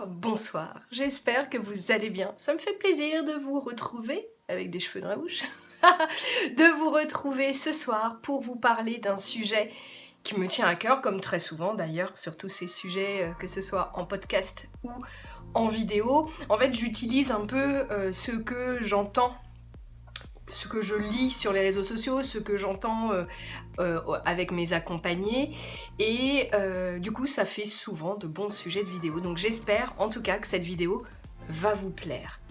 bonsoir, j'espère que vous allez bien. Ça me fait plaisir de vous retrouver, avec des cheveux dans la bouche, de vous retrouver ce soir pour vous parler d'un sujet qui me tient à cœur, comme très souvent d'ailleurs, sur tous ces sujets, que ce soit en podcast ou en vidéo. En fait, j'utilise un peu ce que j'entends, ce que je lis sur les réseaux sociaux, ce que j'entends avec mes accompagnés, et du coup ça fait souvent de bons sujets de vidéo. Donc j'espère en tout cas que cette vidéo va vous plaire.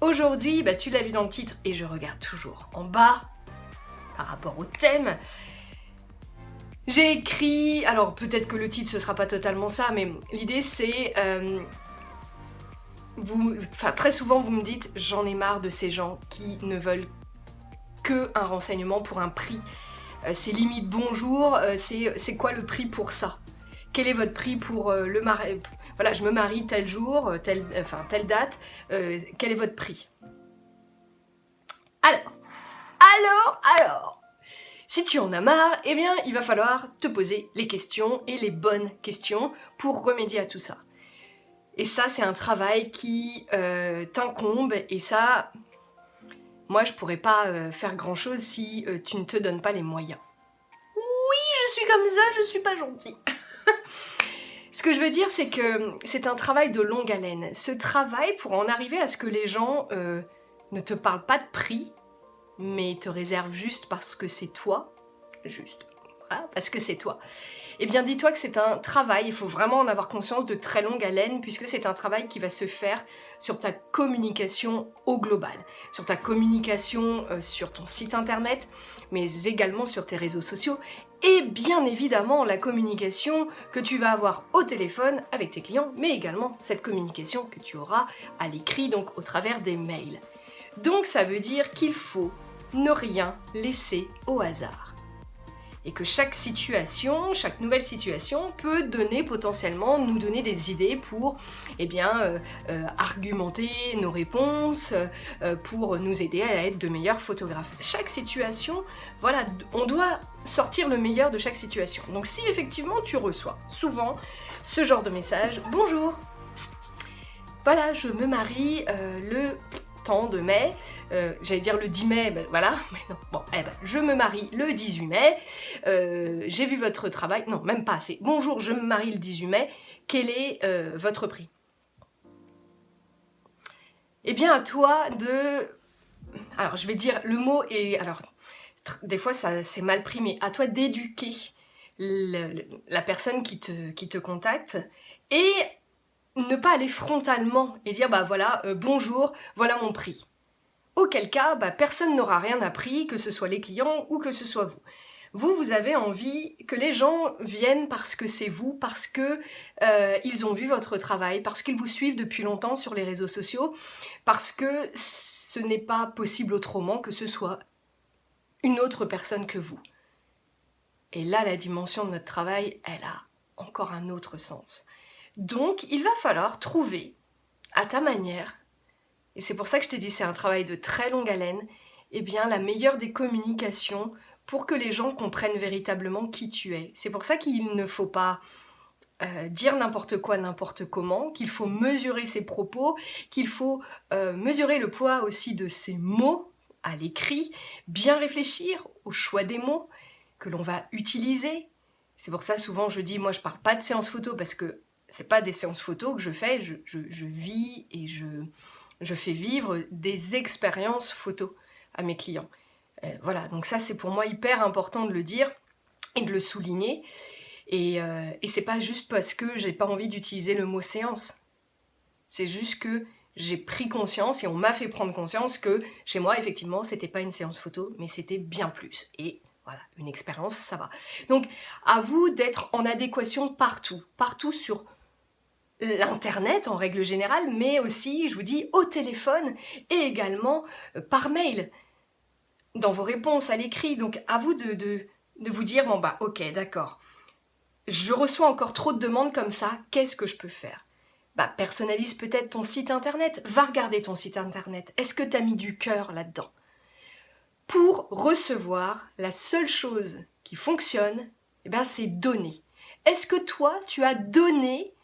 Aujourd'hui, tu l'as vu dans le titre, et je regarde toujours en bas par rapport au thème. J'ai écrit, alors peut-être que le titre ce sera pas totalement ça, mais l'idée c'est très souvent vous me dites j'en ai marre de ces gens qui ne veulent que un renseignement pour un prix. C'est limite bonjour, c'est quoi le prix pour ça? Quel est votre prix pour le mariage? Voilà, je me marie tel jour, telle date, quel est votre prix? Alors, si tu en as marre, eh bien il va falloir te poser les questions, et les bonnes questions, pour remédier à tout ça. Et ça, c'est un travail qui t'incombe, et ça, moi je pourrais pas faire grand chose si tu ne te donnes pas les moyens. Je suis comme ça, je suis pas gentille. Ce que je veux dire, c'est que c'est un travail de longue haleine. Ce travail, pour en arriver à ce que les gens ne te parlent pas de prix, mais te réservent juste parce que c'est toi, parce que c'est toi. Eh bien, dis-toi que c'est un travail, il faut vraiment en avoir conscience, de très longue haleine, puisque c'est un travail qui va se faire sur ta communication au global, sur ta communication sur ton site internet, mais également sur tes réseaux sociaux, et bien évidemment la communication que tu vas avoir au téléphone avec tes clients, mais également cette communication que tu auras à l'écrit, donc au travers des mails. Donc ça veut dire qu'il faut ne rien laisser au hasard. Et que chaque situation, chaque nouvelle situation peut potentiellement nous donner des idées pour argumenter nos réponses, pour nous aider à être de meilleurs photographes. Chaque situation, voilà, on doit sortir le meilleur de chaque situation. Donc si effectivement tu reçois souvent ce genre de message, bonjour, voilà, je me marie le temps de mai, j'allais dire le 10 mai, voilà, mais non, bon, je me marie le 18 mai, j'ai vu votre travail, non, même pas, c'est bonjour, je me marie le 18 mai, quel est votre prix? Eh bien, à toi de... Alors, je vais dire le mot, et alors, des fois, ça c'est mal pris, mais à toi d'éduquer la personne qui te contacte, et ne pas aller frontalement et dire voilà, bonjour, voilà mon prix. Auquel cas, personne n'aura rien appris, que ce soit les clients ou que ce soit vous. Vous avez envie que les gens viennent parce que c'est vous, parce que ils ont vu votre travail, parce qu'ils vous suivent depuis longtemps sur les réseaux sociaux, parce que ce n'est pas possible autrement que ce soit une autre personne que vous. Et là, la dimension de notre travail, elle a encore un autre sens. Donc, il va falloir trouver, à ta manière, et c'est pour ça que je t'ai dit c'est un travail de très longue haleine, eh bien la meilleure des communications pour que les gens comprennent véritablement qui tu es. C'est pour ça qu'il ne faut pas dire n'importe quoi, n'importe comment, qu'il faut mesurer ses propos, qu'il faut mesurer le poids aussi de ses mots à l'écrit, bien réfléchir au choix des mots que l'on va utiliser. C'est pour ça souvent je dis, moi je parle pas de séances photo parce que c'est pas des séances photo que je fais, je vis et je fais vivre des expériences photos à mes clients. Voilà, donc ça c'est pour moi hyper important de le dire et de le souligner. Et c'est pas juste parce que j'ai pas envie d'utiliser le mot séance. C'est juste que j'ai pris conscience et on m'a fait prendre conscience que chez moi, effectivement, c'était pas une séance photo, mais c'était bien plus. Et voilà, une expérience, ça va. Donc, à vous d'être en adéquation partout sur l'internet en règle générale, mais aussi, je vous dis, au téléphone et également par mail, dans vos réponses à l'écrit. Donc à vous de vous dire, bon ok, d'accord, je reçois encore trop de demandes comme ça, qu'est-ce que je peux faire? Personnalise peut-être ton site internet, va regarder ton site internet, est-ce que tu as mis du cœur là-dedans? Pour recevoir, la seule chose qui fonctionne, c'est donner. Est-ce que toi, tu as donné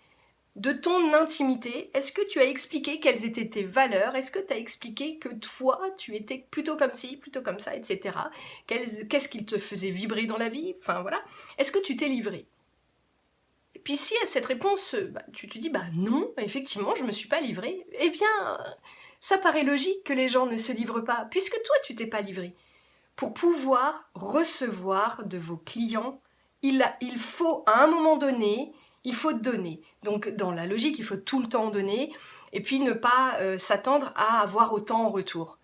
de ton intimité, est-ce que tu as expliqué quelles étaient tes valeurs? Est-ce que tu as expliqué que toi, tu étais plutôt comme ci, plutôt comme ça, etc. Qu'est-ce qui te faisait vibrer dans la vie? Enfin voilà. Est-ce que tu t'es livré? Et puis si à cette réponse, tu te dis non, effectivement, je me suis pas livrée, eh bien, ça paraît logique que les gens ne se livrent pas, puisque toi, tu t'es pas livré. Pour pouvoir recevoir de vos clients, il faut à un moment donné, il faut donner. Donc dans la logique, il faut tout le temps donner et puis ne pas s'attendre à avoir autant en retour.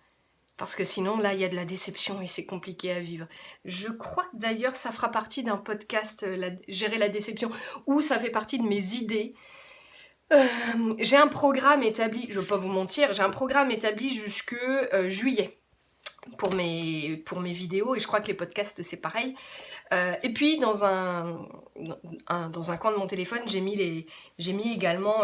Parce que sinon, là, il y a de la déception et c'est compliqué à vivre. Je crois que d'ailleurs, ça fera partie d'un podcast, Gérer la déception, où ça fait partie de mes idées. J'ai un programme établi, je ne vais pas vous mentir, j'ai un programme établi jusque juillet. Pour mes vidéos, et je crois que les podcasts c'est pareil. Et puis dans un coin de mon téléphone, j'ai mis également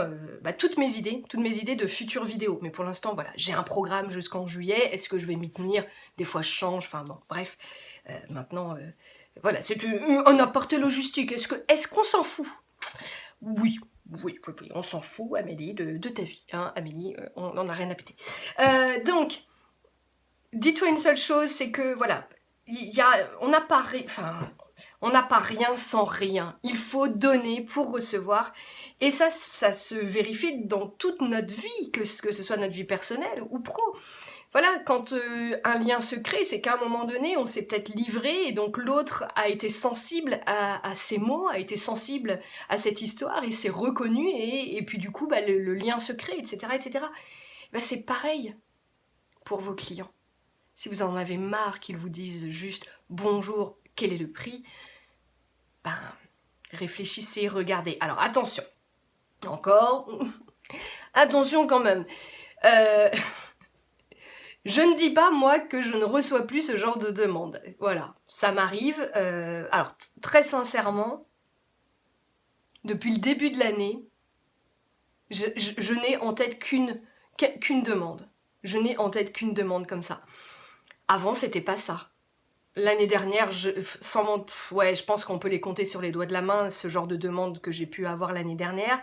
toutes mes idées de futures vidéos. Mais pour l'instant, voilà, j'ai un programme jusqu'en juillet. Est-ce que je vais m'y tenir? Des fois je change, enfin bon, bref. Maintenant, voilà, c'est un aparté logistique. Est-ce qu'on s'en fout? Oui, on s'en fout, Amélie, de ta vie. Hein, Amélie, on n'en a rien à péter. Donc, dis-toi une seule chose, c'est que voilà, on n'a pas rien sans rien. Il faut donner pour recevoir. Et ça se vérifie dans toute notre vie, que ce soit notre vie personnelle ou pro. Voilà, quand un lien se crée, c'est qu'à un moment donné, on s'est peut-être livré et donc l'autre a été sensible à ces mots, a été sensible à cette histoire et s'est reconnu et puis du coup, le lien se crée, etc. etc. C'est pareil pour vos clients. Si vous en avez marre qu'ils vous disent juste « bonjour, quel est le prix ?» réfléchissez, regardez. Alors attention, encore, attention quand même. Je ne dis pas, moi, que je ne reçois plus ce genre de demande. Voilà, ça m'arrive. Alors, très sincèrement, depuis le début de l'année, je n'ai en tête qu'une demande. Je n'ai en tête qu'une demande comme ça. Avant, c'était pas ça. L'année dernière, je pense qu'on peut les compter sur les doigts de la main, ce genre de demande que j'ai pu avoir l'année dernière.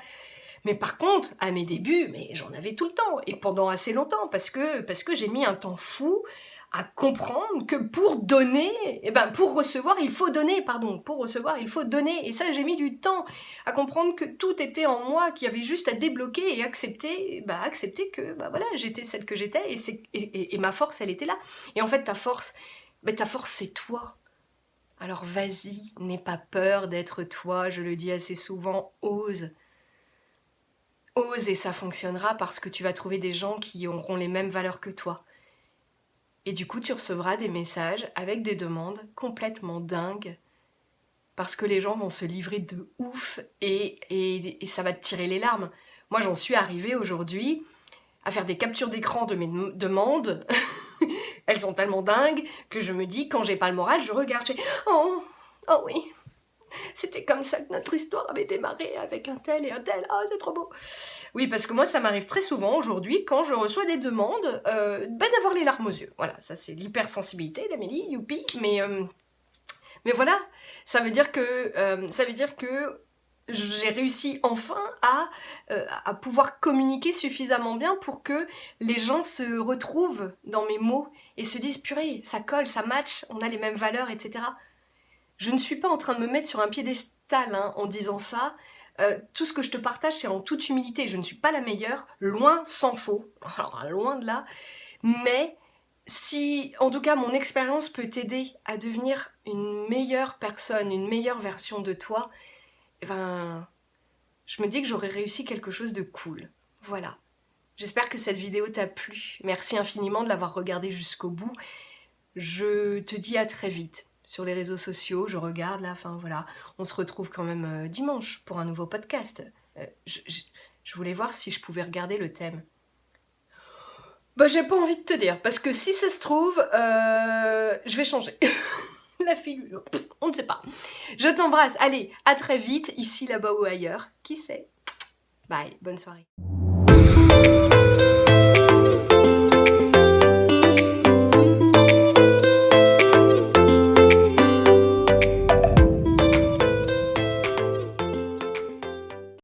Mais par contre, à mes débuts, j'en avais tout le temps, et pendant assez longtemps, parce que j'ai mis un temps fou à comprendre que pour donner, pour recevoir, il faut donner, pour recevoir, il faut donner. Et ça, j'ai mis du temps à comprendre que tout était en moi, qu'il y avait juste à débloquer et accepter que, voilà, j'étais celle que j'étais, et ma force, elle était là. Et en fait, ta force, c'est toi. Alors vas-y, n'aie pas peur d'être toi, je le dis assez souvent, ose. Ose et ça fonctionnera parce que tu vas trouver des gens qui auront les mêmes valeurs que toi. Et du coup, tu recevras des messages avec des demandes complètement dingues parce que les gens vont se livrer de ouf et ça va te tirer les larmes. Moi, j'en suis arrivée aujourd'hui à faire des captures d'écran de mes demandes. Elles sont tellement dingues que je me dis, quand j'ai pas le moral, je regarde, je fais « Oh oui, c'était comme ça que notre histoire avait démarré avec un tel et un tel. Oh, c'est trop beau. » Oui, parce que moi, ça m'arrive très souvent aujourd'hui, quand je reçois des demandes, d'avoir les larmes aux yeux. Voilà, ça c'est l'hypersensibilité d'Amélie, youpi. Mais voilà, ça veut dire que j'ai réussi enfin à pouvoir communiquer suffisamment bien pour que les gens se retrouvent dans mes mots et se disent « Purée, ça colle, ça match, on a les mêmes valeurs, etc. » Je ne suis pas en train de me mettre sur un piédestal en disant ça. Tout ce que je te partage, c'est en toute humilité. Je ne suis pas la meilleure, loin s'en faut. Alors, loin de là. Mais si, en tout cas, mon expérience peut t'aider à devenir une meilleure personne, une meilleure version de toi, je me dis que j'aurais réussi quelque chose de cool. Voilà. J'espère que cette vidéo t'a plu. Merci infiniment de l'avoir regardée jusqu'au bout. Je te dis à très vite. Sur les réseaux sociaux, je regarde là, voilà, on se retrouve quand même dimanche pour un nouveau podcast. Je voulais voir si je pouvais regarder le thème. J'ai pas envie de te dire, parce que si ça se trouve, je vais changer. La figure, on ne sait pas. Je t'embrasse, allez, à très vite, ici, là-bas ou ailleurs, qui sait. Bye, bonne soirée.